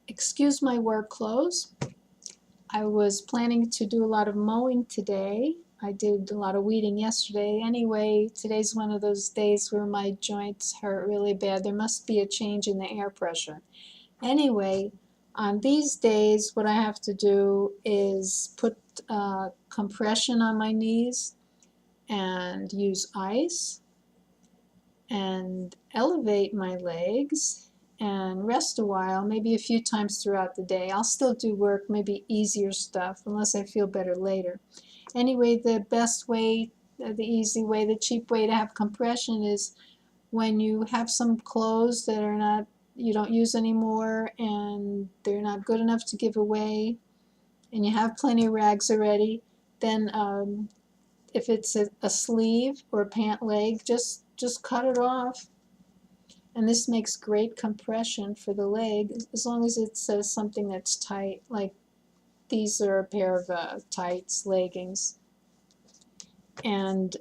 Excuse my work clothes. I was planning to do a lot of mowing today. I did a lot of weeding yesterday. Anyway, today's one of those days where my joints hurt really bad. There must be a change in the air pressure. Anyway, on these days, what I have to do is put compression on my knees and use ice and elevate my legs and rest a while, maybe a few times throughout the day. I'll still do work, maybe easier stuff, unless I feel better later. Anyway, the best way, the easy way, the cheap way to have compression is when you have some clothes that are not, you don't use anymore and they're not good enough to give away, and you have plenty of rags already, then if it's a sleeve or a pant leg, just cut it off. And this makes great compression for the leg, as long as it says something that's tight, like these are a pair of tights, leggings. And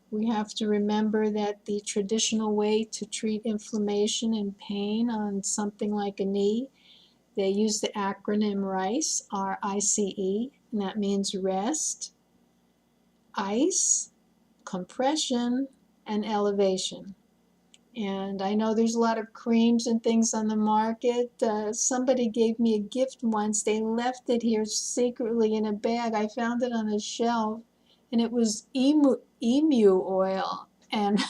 we have to remember that the traditional way to treat inflammation and pain on something like a knee, they use the acronym RICE, R-I-C-E, and that means rest, ice, compression, and elevation. And I know there's a lot of creams and things on the market. Somebody gave me a gift once. They left it here secretly in a bag. I found it on a shelf, and it was emu oil. And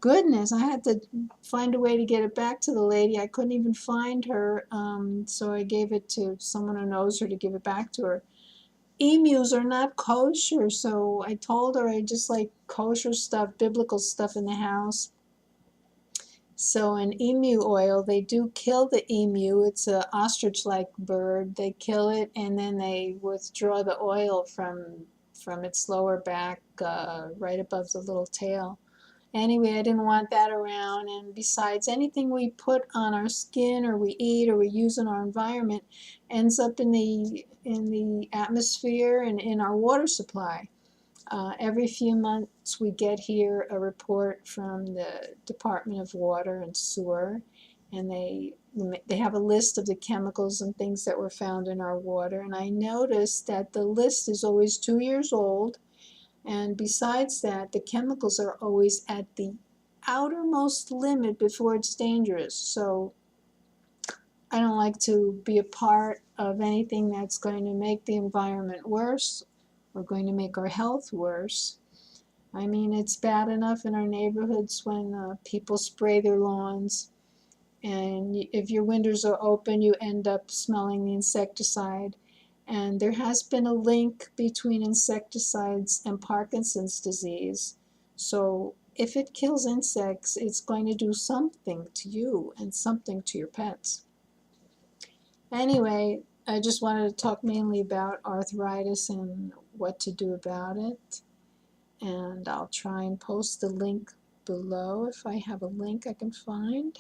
goodness, I had to find a way to get it back to the lady. I couldn't even find her, so I gave it to someone who knows her to give it back to her. Emus are not kosher, so I told her I just like kosher stuff, biblical stuff in the house. So in emu oil, they do kill the emu. It's an ostrich-like bird. They kill it and then they withdraw the oil from its lower back, right above the little tail. Anyway, I didn't want that around. And besides, anything we put on our skin or we eat or we use in our environment ends up in the atmosphere and in our water supply. Every few months we get here a report from the Department of Water and Sewer, and they have a list of the chemicals and things that were found in our water. And I noticed that the list is always 2 years old, and besides that, the chemicals are always at the outermost limit before it's dangerous. So I don't like to be a part of anything that's going to make the environment worse or going to make our health worse. I mean, it's bad enough in our neighborhoods when people spray their lawns, and if your windows are open, you end up smelling the insecticide. And there has been a link between insecticides and Parkinson's disease. So if it kills insects, it's going to do something to you and something to your pets. Anyway, I just wanted to talk mainly about arthritis and what to do about it. And I'll try and post the link below if I have a link I can find.